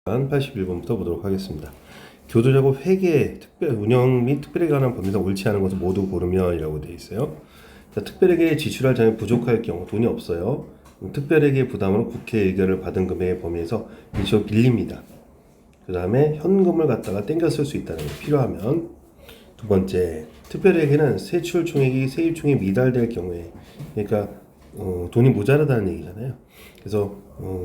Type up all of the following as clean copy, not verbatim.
81번부터 보도록 하겠습니다. 교도작업 회계, 특별 운영 및 특별에게 관한 법률상 옳지 않은 것을 모두 고르면이라고 되어 있어요. 자, 특별에게 지출할 자금이 부족할 경우 돈이 없어요. 특별에게 부담으로 국회 의결을 받은 금액의 범위에서 일시로 빌립니다. 그 다음에 현금을 갖다가 땡겨 쓸 수 있다는 거 필요하면. 두 번째, 특별에게는 세출 총액이 세입 총액이 미달될 경우에, 그러니까 돈이 모자라다는 얘기잖아요. 그래서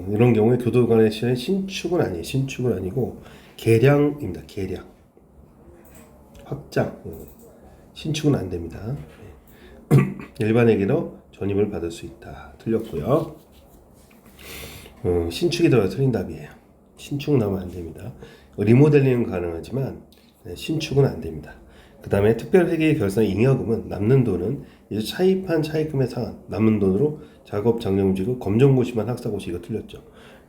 이런 경우에 교도관의 시는 신축은 아니에요. 신축은 아니고 개량입니다. 개량, 확장. 신축은 안 됩니다. 일반에게도 전입을 받을 수 있다. 틀렸고요. 신축이 들어가 틀린 답이에요. 신축 나오면 안 됩니다. 리모델링은 가능하지만 신축은 안 됩니다. 그 다음에 특별회계 결산 잉여금은 남는 돈은 이제 차입한 차입금에 상한 남는 돈으로 작업 장려금지고 검정고시만 학사고시 이거 틀렸죠.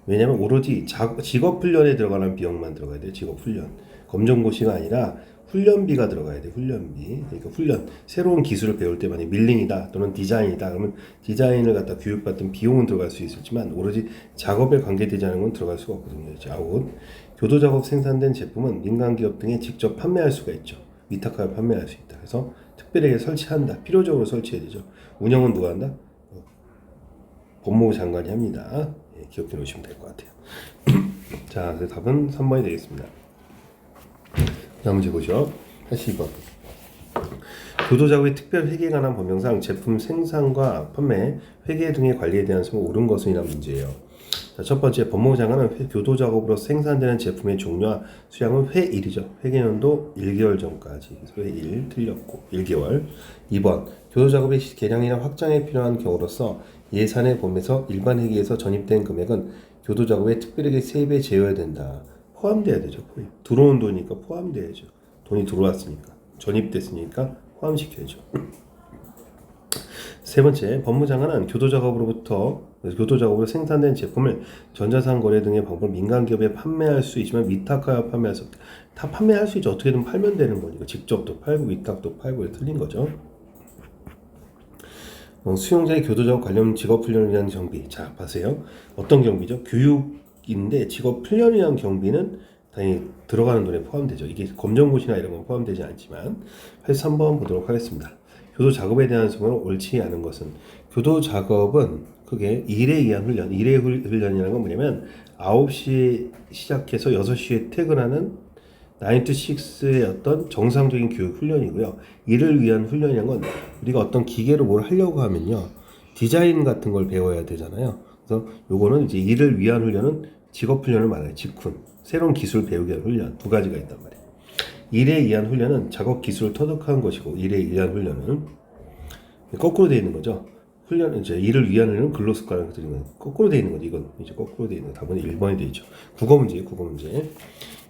왜냐하면 오로지 직업훈련에 들어가는 비용만 들어가야 돼요. 직업훈련. 검정고시가 아니라 훈련비가 들어가야 돼요. 훈련비. 그러니까 훈련. 새로운 기술을 배울 때 만약 밀링이다 또는 디자인이다 그러면 디자인을 갖다 교육받던 비용은 들어갈 수 있었지만 오로지 작업에 관계되지 않은 건 들어갈 수가 없거든요. 아웃. 교도작업 생산된 제품은 민간기업 등에 직접 판매할 수가 있죠. 위탁하여 판매할 수 있다. 그래서 특별하게 설치한다. 필요적으로 설치해야 되죠. 운영은 누가 한다? 법무부 장관이 합니다. 예, 기억해 놓으시면 될 것 같아요. 자, 그래서 답은 3번이 되겠습니다. 다음 문제 보죠. 82번. 교도작업의 특별 회계에 관한 법령상 제품 생산과 판매, 회계 등의 관리에 대한 소문이 옳은 것은이라는 문제예요. 자, 첫 번째, 법무부 장관은 교도작업으로 생산되는 제품의 종류와 수량은 회1이죠. 회계연도 1개월 전까지. 그래서 회1 틀렸고 1개월. 2번, 교도작업의 개량이나 확장에 필요한 경우로서 예산의 범위에서 일반 회계에서 전입된 금액은 교도작업의 특별하게 세입에 제어해야 된다. 포함돼야 되죠. 들어온 돈이니까 포함돼야죠. 돈이 들어왔으니까 전입됐으니까 포함시켜야죠. 세 번째, 법무장관은 교도작업으로 생산된 제품을 전자상 거래 등의 방법으로 민간기업에 판매할 수 있지만 위탁하여 판매할 수 없다. 다 판매할 수 있죠. 어떻게든 팔면 되는 거니까 직접도 팔고 위탁도 팔고 틀린 거죠. 수용자의 교도작업 관련 직업훈련을 위한 경비. 자, 보세요. 어떤 경비죠? 교육인데 직업훈련을 위한 경비는 당연히 들어가는 돈에 포함되죠. 이게 검정고시나 이런 건 포함되지 않지만 83번 보도록 하겠습니다. 교도작업에 대한 소문은 옳지 않은 것은 교도작업은 그게 일에 의한 훈련, 일의 훈련이라는 건 뭐냐면 9시에 시작해서 6시에 퇴근하는 9 to 6의 어떤 정상적인 교육 훈련이고요. 일을 위한 훈련이라는 건 우리가 어떤 기계로 뭘 하려고 하면요. 디자인 같은 걸 배워야 되잖아요. 그래서 요거는 이제 일을 위한 훈련은 직업 훈련을 말해요. 직훈. 새로운 기술 배우기 위한 훈련. 두 가지가 있단 말이에요. 일에 의한 훈련은 작업 기술을 터득한 것이고 일에 의한 훈련은 거꾸로 되어 있는 거죠. 훈련은 이제 일을 위한 훈련은 근로습관을 드리는 거예요. 거꾸로 되어 있는 거죠. 이건 이제 거꾸로 되어 있는 거. 답은 1번이 되어 있죠. 국어 문제.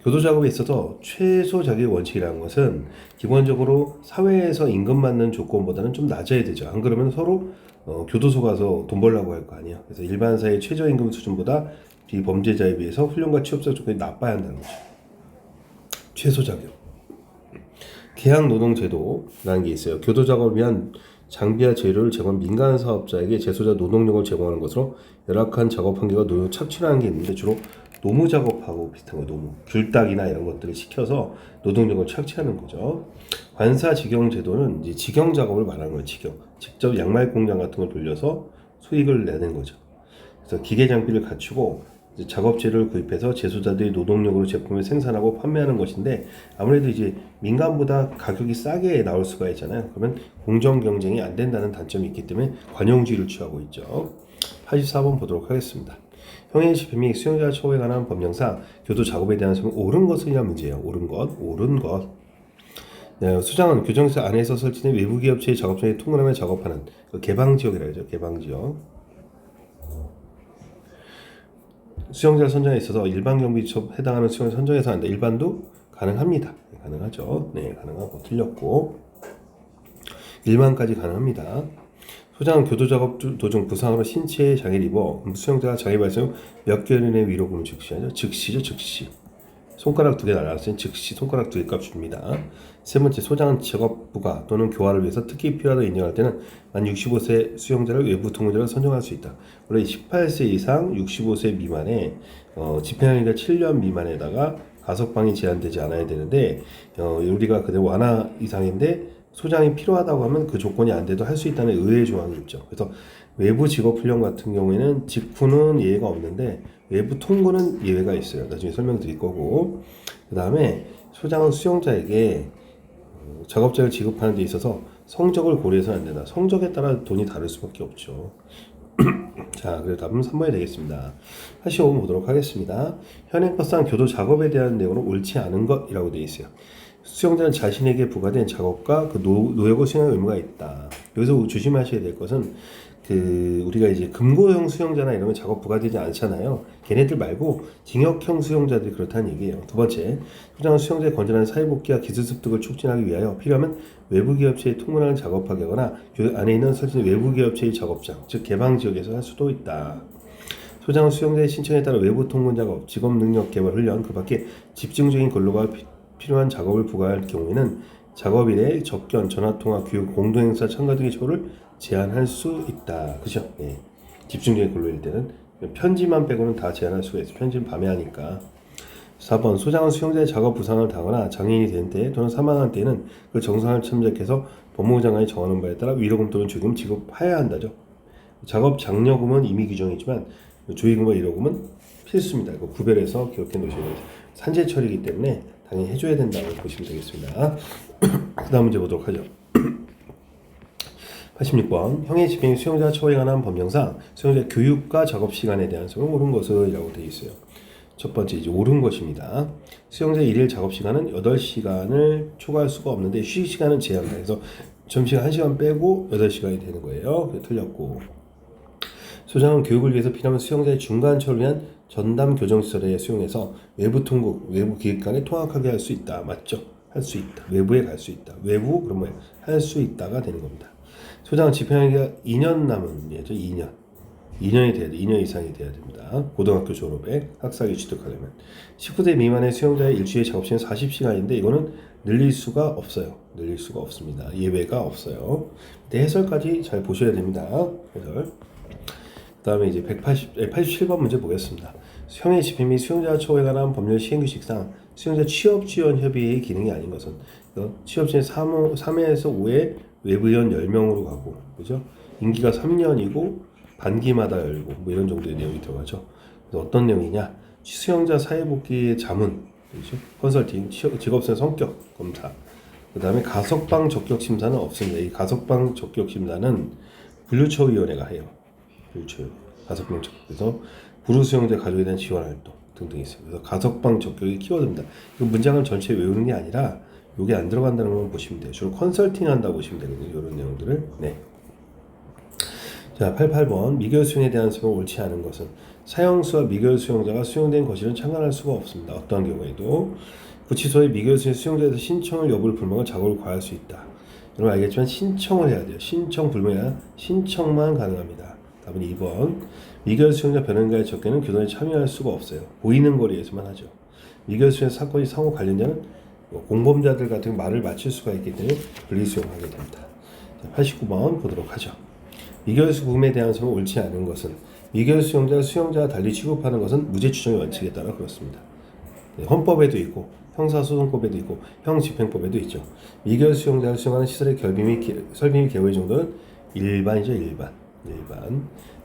교도작업에 있어서 최소 자격 원칙이라는 것은 기본적으로 사회에서 임금받는 조건보다는 좀 낮아야 되죠. 안 그러면 서로 교도소 가서 돈 벌라고 할 거 아니에요. 그래서 일반 사회 최저임금 수준보다 비범죄자에 비해서 훈련과 취업자 조건이 나빠야 한다는 거죠. 최소 자격. 계약노동제도라는 게 있어요. 교도작업을 위한 장비와 재료를 제공한 민간 사업자에게 재소자 노동력을 제공하는 것으로 열악한 작업 환경과 노동 착취라는 게 있는데 주로 노무 작업하고 비슷한 거, 노무 귤딱이나 이런 것들을 시켜서 노동력을 착취하는 거죠. 관사직영 제도는 이제 직영 작업을 말하는 거예요. 직영. 직접 양말 공장 같은 걸 돌려서 수익을 내는 거죠. 그래서 기계 장비를 갖추고 이제 작업재료를 구입해서 재소자들이 노동력으로 제품을 생산하고 판매하는 것인데 아무래도 이제 민간보다 가격이 싸게 나올 수가 있잖아요. 그러면 공정 경쟁이 안 된다는 단점이 있기 때문에 관용주의를 취하고 있죠. 84번 보도록 하겠습니다. 형해시 및 수용자 처우에 관한 법령상 교도 작업에 대한 소문이 옳은 것이냐 문제예요. 옳은 것. 네, 수장은 교정소 안에서 설치된 외부 기업체의 작업장에 통근하며 작업하는 개방지역이라고 하죠. 개방지역. 수용자를 선정에 있어서 일반 경비처에 해당하는 수용자 선정해서 한다. 일반도 가능합니다. 가능하죠. 네, 가능하고 틀렸고 일반까지 가능합니다. 소장은 교도작업 도중 부상으로 신체에 장애를 입어 수용자가 장애 발생 후 몇 개월 이내 위로금을 즉시하죠. 즉시. 손가락 2개 날아갔으니 즉시 손가락 2개 값 줍니다. 세 번째, 소장은 직업 부가 또는 교화를 위해서 특히 필요하다고 인정할 때는 만 65세 수용자를 외부 통보자로 선정할 수 있다. 원래 18세 이상 65세 미만에 집행하기가 7년 미만에다가 가석방이 제한되지 않아야 되는데 우리가 그대로 완화 이상인데 소장이 필요하다고 하면 그 조건이 안 돼도 할 수 있다는 의외의 조항이 있죠. 그래서 외부 직업훈련 같은 경우에는 직후는 예외가 없는데 외부 통보는 예외가 있어요. 나중에 설명드릴 거고, 그 다음에 소장은 수용자에게 작업자를 지급하는 데 있어서 성적을 고려해서는 안 된다. 성적에 따라 돈이 다를 수밖에 없죠. 자, 그래서 답은 3번이 되겠습니다. 85번 보도록 하겠습니다. 현행법상 교도 작업에 대한 내용은 옳지 않은 것이라고 되어 있어요. 수용자는 자신에게 부과된 작업과 그 노역을 수행할 의무가 있다. 여기서 조심하셔야 될 것은 우리가 이제 금고형 수용자나 이러면 작업 부과되지 않잖아요. 걔네들 말고 징역형 수용자들이 그렇다는 얘기예요. 두 번째, 소장은 수용자의 건전한 사회복귀와 기술 습득을 촉진하기 위하여 필요하면 외부 기업체의 통문화를 작업하게 하거나 그 안에 있는 설치 외부 기업체의 작업장, 즉 개방 지역에서 할 수도 있다. 소장은 수용자의 신청에 따라 외부 통문 작업, 직업 능력 개발 훈련, 그 밖에 집중적인 근로가 필요한 작업을 부과할 경우에는 작업일에 접견, 전화통화, 교육, 공동행사 참가 등의 처우를 제한할 수 있다. 그죠? 예. 집중적인 근로일 때는 편지만 빼고는 다 제한할 수가 있어요. 편지는 밤에 하니까. 4번, 소장은 수용자의 작업 부상을 당하거나 장애인이 된 때 또는 사망한 때는 그 정상을 참작해서 법무부 장관이 정하는 바에 따라 위로금 또는 주금 지급해야 한다죠. 작업 장려금은 이미 규정이지만 조의금과 위로금은 필수입니다. 이거 구별해서 기억해 놓으셔야 돼요. 산재 처리이기 때문에 당연히 해줘야 된다고 보시면 되겠습니다. 그 다음 문제 보도록 하죠. 86번, 형의 집행이 수용자 처우에 관한 법령상 수용자 교육과 작업 시간에 대한 소는 옳은 것이라고 되어 있어요. 첫 번째, 이제 옳은 것입니다. 수용자의 일일 작업 시간은 8시간을 초과할 수가 없는데 휴식 시간은 제한다. 그래서 점심시간 1시간 빼고 8시간이 되는 거예요. 그게 틀렸고, 소장은 교육을 위해서 필요한 수용자의 중간 처를 위한 전담 교정시설에 수용해서 외부 통국, 외부 기획관에 통학하게 할 수 있다. 맞죠? 할 수 있다. 외부에 갈 수 있다. 외부, 그럼 뭐야? 할 수 있다가 되는 겁니다. 소장은 집행하기가 2년 남은 예죠. 2년이 돼야 돼. 2년 이상이 돼야 됩니다. 고등학교 졸업에 학사기 취득하려면. 19세 미만의 수용자의 일주일 작업시간 40시간인데 이거는 늘릴 수가 없어요. 늘릴 수가 없습니다. 예외가 없어요. 해설까지 잘 보셔야 됩니다. 해설. 그 다음에 이제 87번 문제 보겠습니다. 형의 집행 및 수용자 처우에 관한 법률 시행규칙상 수용자 취업지원 협의회의 기능이 아닌 것은 취업지원 3회에서 5회 외부위원 10명으로 가고, 그죠? 임기가 3년이고 반기마다 열고 뭐 이런 정도의 내용이 들어가죠. 그래서 어떤 내용이냐? 수용자 사회복귀 자문, 그렇죠? 컨설팅, 직업선 성격 검사, 그 다음에 가석방 적격 심사는 없습니다. 이 가석방 적격 심사는 분류처위원회가 해요. 불출, 가석방 적격에서 불우수용자 가족에 대한 지원 활동 등등 있어요. 그래서 가석방 적격이 키워드입니다. 이 문장을 전체 외우는 게 아니라 요게 안 들어간다는 걸 보시면 돼요. 주로 컨설팅 한다고 보시면 되거든요. 이런 내용들을. 네. 자, 88번, 미결 수용에 대한 설명이 옳지 않은 것은 사형수와 미결 수용자가 수용된 거실은 참관할 수가 없습니다. 어떠한 경우에도 구치소의 미결 수용 수용자에서 신청을 여부를 불문하고 작업을 과할 수 있다. 여러분 알겠지만 신청을 해야 돼요. 신청 불문이 아니라 신청만 가능합니다. 답은 2번. 미결 수용자 변호인과의 접견은 교도에 참여할 수가 없어요. 보이는 거리에서만 하죠. 미결 수용 사건이 상호 관련자는 공범자들 같은 말을 맞출 수가 있기 때문에 분리수용하게 됩니다. 89번 보도록 하죠. 미결 수금에 대한 설명이 옳지 않은 것은 미결 수용자가 수용자와 달리 취급하는 것은 무죄 추정의 원칙에 따라 그렇습니다. 헌법에도 있고 형사소송법에도 있고 형집행법에도 있죠. 미결 수용자가 수용하는 시설의 설비 및 개호의 정도는 일반이죠. 일반.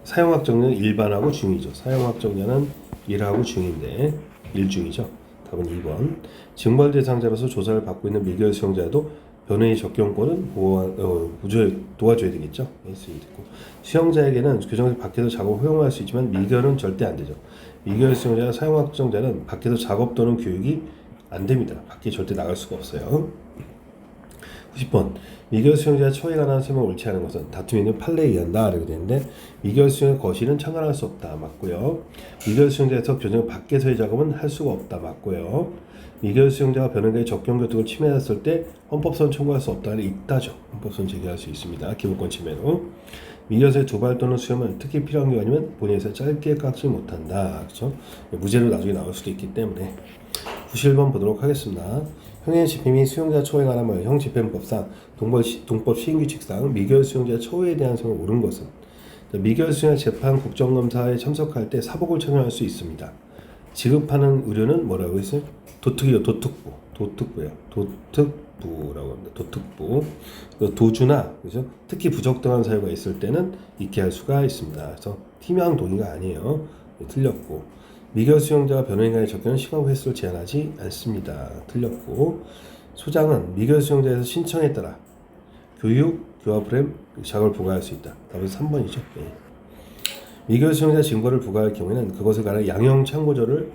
사용학 정리는 일반하고 중이죠. 사용학 정리는 1하고 중인데 1중이죠. 답은 2번. 징벌 대상자로서 조사를 받고 있는 미결 수용자도 변호의 적용권은 도와줘야 되겠죠. 수용자에게는 규정에서 밖에서 작업을 허용할 수 있지만 미결은 절대 안 되죠. 미결 수용자와 사용 확정자는 밖에서 작업 또는 교육이 안 됩니다. 밖에 절대 나갈 수가 없어요. 90번. 미결 수용자의 처에 관한 설명이 옳지 않은 것은 다툼이 있는 판례에 의한다. 이렇게 되는데 미결 수용의 거실은 참관할 수 없다. 맞고요. 미결 수용자에서 교정 밖에서의 작업은 할 수가 없다. 맞고요. 미결 수용자가 변호인과의 접견 교통을 침해했을 때 헌법소원 청구할 수 없다는 있다죠. 헌법소원 제기할 수 있습니다. 기본권 침해로. 미결서의 두발 또는 수염은 특히 필요한 경우 아니면 본인에서 짧게 깎지 못한다. 그렇죠? 무죄로 나중에 나올 수도 있기 때문에. 91번 보도록 하겠습니다. 형의 집행이 수용자 처우에 관한 형 집행법상 동법 시행규칙상 미결 수용자 처우에 대한 성을 옳은 것은 미결 수용자 재판 국정감사에 참석할 때 사복을 착용할 수 있습니다. 지급하는 의료는 뭐라고 했어요? 도특부예요. 도특부라고 합니다. 도특부. 도주나 그죠? 특히 부적당한 사유가 있을 때는 있게 할 수가 있습니다. 그래서 팀양 동의가 아니에요. 틀렸고 미결 수용자가 변호인 간의 접견은 시간 후 횟수를 제한하지 않습니다. 틀렸고 소장은 미결 수용자에서 신청에 따라 교육, 교화 프레임, 자격을 부과할 수 있다. 답은 3번이죠. 네. 미결 수용자 증거를 부과할 경우에는 그것을 관한 양형 참고서를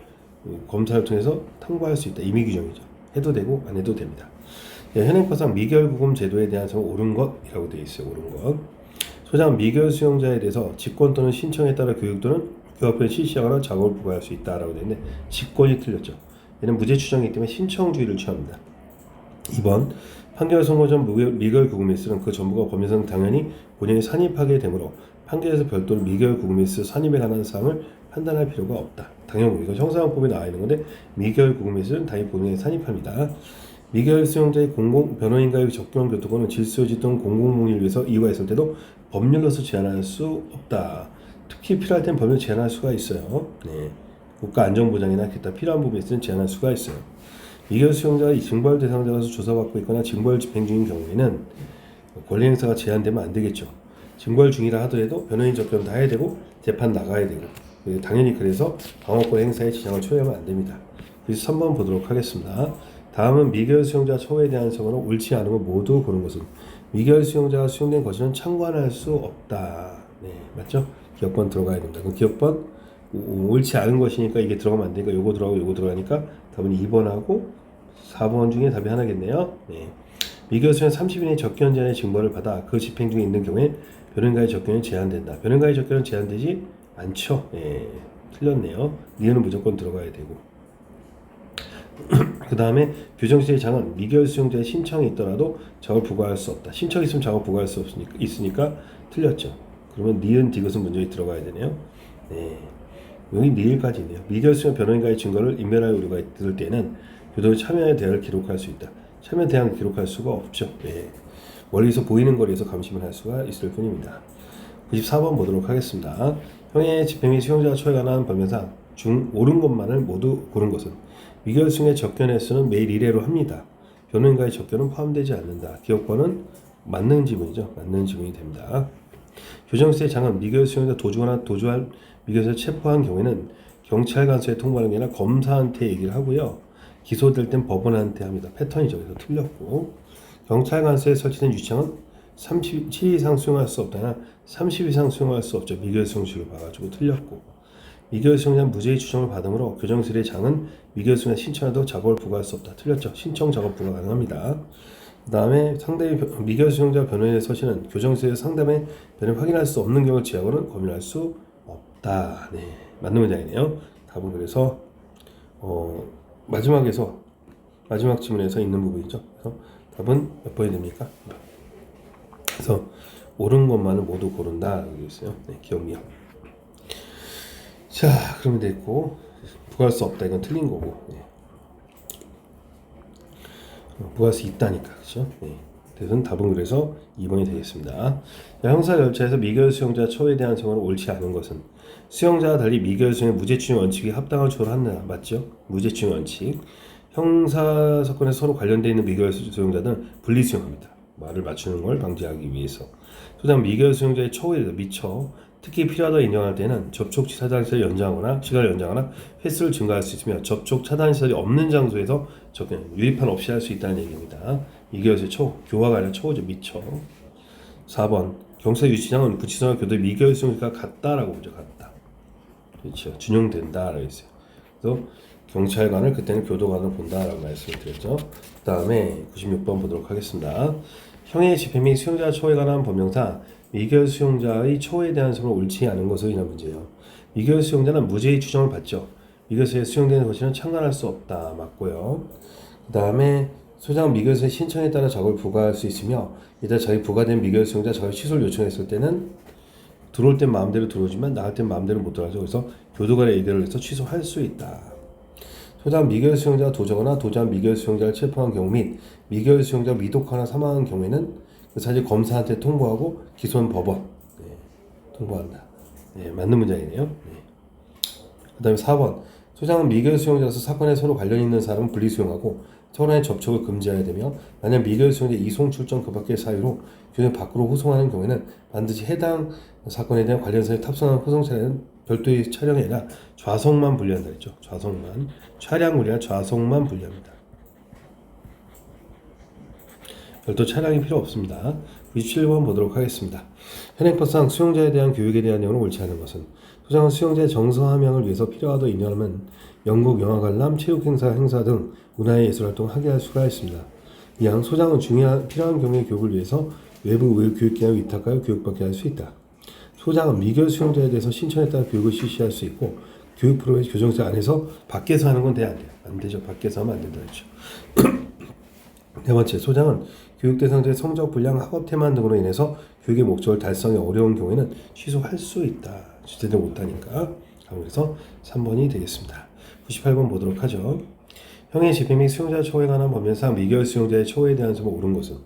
검사를 통해서 탐구할 수 있다. 임의 규정이죠. 해도 되고 안 해도 됩니다. 네, 현행법상 미결 구금 제도에 대한 점 옳은 것이라고 되어 있어요. 옳은 것. 소장은 미결 수용자에 대해서 직권 또는 신청에 따라 교육 또는 교합을 실시하거나 작업을 부과할 수 있다라고 되어 있는데 직권이 틀렸죠. 얘는 무죄 추정이기 때문에 신청주의를 취합니다. 2번 판결 선고 전 미결 구금에 쓰는 그 전부가 법률상 당연히 본인이 산입하게 되므로 판결에서 별도로 미결 구금에 쓰 산입에 관한 사항을 판단할 필요가 없다. 당연히 이거 형사법에 나와 있는 건데 미결 구금에 쓰는 당연히 본인이 산입합니다. 미결 수용자의 변호인과의 접견 교통권은 질서유지 또는 공공복리를 위해서 이유가 있을 때도 법률로서 제한할 수 없다. 특히 필요할 땐 법률 제한할 수가 있어요. 네. 국가 안전보장이나 기타 필요한 부분에 있으면 제한할 수가 있어요. 미결 수용자가 징벌 대상자로서 조사받고 있거나 징벌 집행 중인 경우에는 권리 행사가 제한되면 안 되겠죠. 징벌 중이라 하더라도 변호인 접견 다 해야 되고 재판 나가야 되고 당연히 그래서 방어권 행사에 지장을 초래하면 안 됩니다. 그래서 3번 보도록 하겠습니다. 다음은 미결 수용자 처우에 대한 성으로 옳지 않은 것 모두 고른 것은 미결 수용자가 수용된 것은 참관할 수 없다. 네, 맞죠? 기억번 들어가야 됩니다. 그럼 기억번 옳지 않은 것이니까 이게 들어가면 안 되니까 요거 들어가고 요거 들어가니까 답은 2번하고 4번 중에 답이 하나겠네요. 네. 미결 수용 30인의 접견 전에 징벌을 받아 그 집행 중에 있는 경우에 변호인과의 접견이 제한된다. 변호인과의 접견은 제한되지 않죠. 네. 틀렸네요. 니은은 무조건 들어가야 되고. 그 다음에 규정시의 장은 미결 수용자의 신청이 있더라도 작업을 부과할 수 없다. 신청이 있으면 작업 부과할 수 있으니까 틀렸죠. 그러면 니은 디귿은 문제에 들어가야 되네요. 네. 여기 니을까지네요. 미결 수용 변호인과의 증거를 인멸할 우려가 있을 때는 교도의 참여의 대화를 기록할 수 있다. 참여 대화를 기록할 수가 없죠. 네. 멀리서 보이는 거리에서 감심을 할 수가 있을 뿐입니다. 94번 보도록 하겠습니다. 형의 집행 및 수용자 처에 관한 법령상 중 옳은 것만을 모두 고른 것은 미결 수용의 접견 횟수는 매일 1회로 합니다. 변호인과의 접견은 포함되지 않는다. 기억번은 맞는 지문이죠. 맞는 지문이 됩니다. 교정시의 장은 미결 수용자 도주거나 도주할 미결을 체포한 경우에는 경찰 간수에 통보하는 게 아니라 검사한테 얘기를 하고요. 기소될 땐 법원한테 합니다. 패턴이죠. 그래서 틀렸고 경찰 간수에 설치된 유치장은 37 이상 수용할 수 없다나 30 이상 수용할 수 없죠. 미결 수용식을 봐가지고 틀렸고 미결 수용자 무죄의 추정을 받으므로 교정실의 장은 미결 수용자 신청에도 작업을 부과할 수 없다. 틀렸죠. 신청 작업 부과 가능합니다. 그 다음에 상대의 미결 수용자 변호인의 서신은 교정실의 상담의 변을 확인할 수 없는 경우 제약으로는 검열할 수 없다. 네, 맞는 문장이네요. 답은 그래서 마지막 지문에서 있는 부분이죠. 그래서 답은 몇 번이 됩니까? 그래서 옳은 것만을 모두 고른다. 여기 있어요. 네, 기억력. 자, 그러면 됐고 부과할 수 없다. 이건 틀린 거고. 네. 부과할 수 있다니까, 그렇죠? 네. 그래서 답은 그래서 2번이 되겠습니다. 형사 절차에서 미결 수용자 처우에 대한 성은 옳지 않은 것은 수용자와 달리 미결 수용의 무죄추정 원칙이 합당한 처우를 한다. 맞죠? 무죄추정 원칙. 형사 사건에 서로 관련되어 있는 미결 수용자들은 분리 수용합니다. 말을 맞추는 걸 방지하기 위해서. 소장 미결 수용자의 처우에 대해서 미처 특히 필요하다 인정할 때는 접촉 차단 시간을 연장하거나 횟수를 증가할 수 있으며 접촉 차단 시설이 없는 장소에서 접견 유의판 없이 할 수 있다는 얘기입니다. 미결수의 처우, 교화가 아니라 처우죠. 미처. 4번 경찰 유치장은 구치소와 교도의 미결 수용자가 같다라고 보죠. 같다. 그렇죠. 준용된다라고 했어요. 그래서 경찰관을 그때는 교도관을 본다라고 말씀을 드렸죠. 그 다음에 96번 보도록 하겠습니다. 형의 집행 및 수용자 처우에 관한 법령상 미결 수용자의 처우에 대한 성을 옳지 않은 것으로 인한 문제예요. 미결 수용자는 무죄의 추정을 받죠. 미결서에 수용되는 것이는 참관할 수 없다. 맞고요. 그 다음에 소장 미결서의 신청에 따라 작업을 부과할 수 있으며 이따 자기 부과된 미결 수용자 작업 취소를 요청했을 때는 들어올 땐 마음대로 들어오지만 나갈 땐 마음대로 못 들어가죠. 그래서 교도관의 의견을 해서 취소할 수 있다. 소장 미결 수용자가 도저거나 도저한 미결 수용자를 체포한 경우 및 미결 수용자가 미독하거나 사망한 경우에는 그 사실 검사한테 통보하고 기소는 법원 통보한다. 맞는 문장이네요. 그 다음에 4번 소장은 미결 수용자로서 사건에 서로 관련 있는 사람은 분리 수용하고 서로의 접촉을 금지해야 되며 만약 미결 수용자 이송 출정 그 밖의 사유로 규정 밖으로 호송하는 경우에는 반드시 해당 사건에 대한 관련사에 탑승한 호송 차량은 별도의 차량이 아니라 좌석만 분리한다 했죠. 좌석만 차량이 아니라 좌석만 분리합니다. 별도 차량이 필요 없습니다. 97번 보도록 하겠습니다. 현행법상 수용자에 대한 교육에 대한 내용을 옳지 않은 것은 소장은 수용자의 정서 함양을 위해서 필요하다 인정하면 연극, 영화 관람, 체육 행사 등 문화의 예술 활동을 하게 할 수가 있습니다. 이양 소장은 필요한 경우의 교육을 위해서 외부 교육기관에 위탁하여 교육받게 할 수 있다. 소장은 미결 수용자에 대해서 신청에 따라 교육을 실시할 수 있고 교육 프로그램 교정자 안에서 밖에서 하는 건 안 돼요. 안 되죠. 밖에서 하면 안 된다 했죠. 네 번째, 소장은 교육 대상자의 성적 불량, 학업 태만 등으로 인해서 교육의 목적을 달성이 어려운 경우에는 취소할 수 있다. 제대로 못하니까. 그래서 3번이 되겠습니다. 98번 보도록 하죠. 형의 집행 및 수용자 처우에 관한 법률상 미결 수용자의 처우에 대한 점을 옳은 것은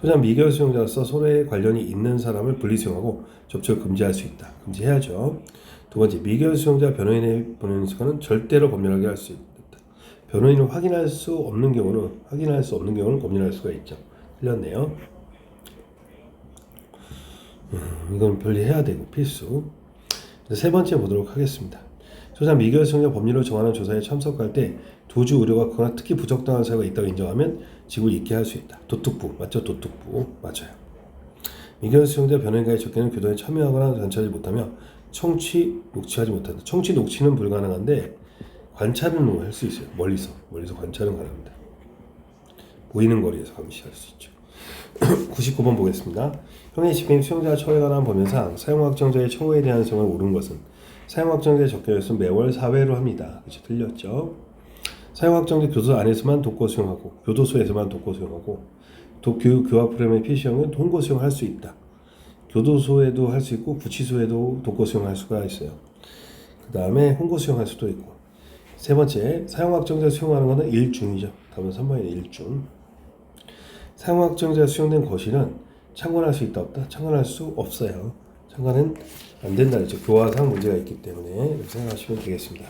소장 미결 수용자로서 서로의 관련이 있는 사람을 분리 수용하고 접촉을 금지할 수 있다. 금지해야죠. 두 번째, 미결 수용자 변호인의 보내는 시간은 절대로 검열하게 할 수 있다. 변호인을 확인할 수 없는 경우는 검열할 수가 있죠. 틀렸네요. 이건 편리해야 되고 필수. 세 번째 보도록 하겠습니다. 소장 미결 수용자 법률로 정하는 조사에 참석할 때 도주 의료가 그거나 특히 부적당한 사유가 있다고 인정하면 직을 잊게 할 수 있다. 도특부 맞죠? 도특부 맞아요. 미결 수용자 변호인과의 접견은 교도에 참여하거나 관찰하지 못하며 청취, 녹취하지 못한다. 청취, 녹취는 불가능한데 관찰은 할 수 있어요. 멀리서 관찰은 가능합니다. 보이는 거리에서 감시할 수 있죠. 99번 보겠습니다. 형의 집행 수용자 처우에 관한 법률상 사용확정자의 처우에 대한 점을 옳은 것은 사용확정자의 접견에서 매월 4회로 합니다. 그렇죠? 틀렸죠. 사용확정자 교도소 안에서만 독거 수용하고 교도소에서만 독거 수용하고 교화 프로그램의 필시형은 통고 수용할 수 있다. 교도소에도 할 수 있고 구치소에도 독거 수용할 수가 있어요. 그 다음에 홍고 수용할 수도 있고. 세 번째, 사용확정자 수용하는 것은 일중이죠. 답은 3번이네. 일중. 사용확정자 수용된 거실은 참관할 수 있다 없다? 참관할 수 없어요. 참관은 안 된다 그랬죠. 교화상 문제가 있기 때문에 이렇게 생각하시면 되겠습니다.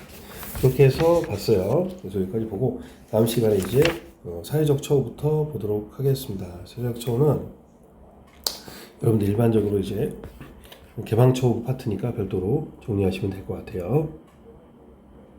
그렇게 해서 봤어요. 그래서 여기까지 보고 다음 시간에 이제 사회적 처우부터 보도록 하겠습니다. 사회적 처우는 여러분들 일반적으로 이제 개방 처우 파트니까 별도로 정리하시면 될 것 같아요.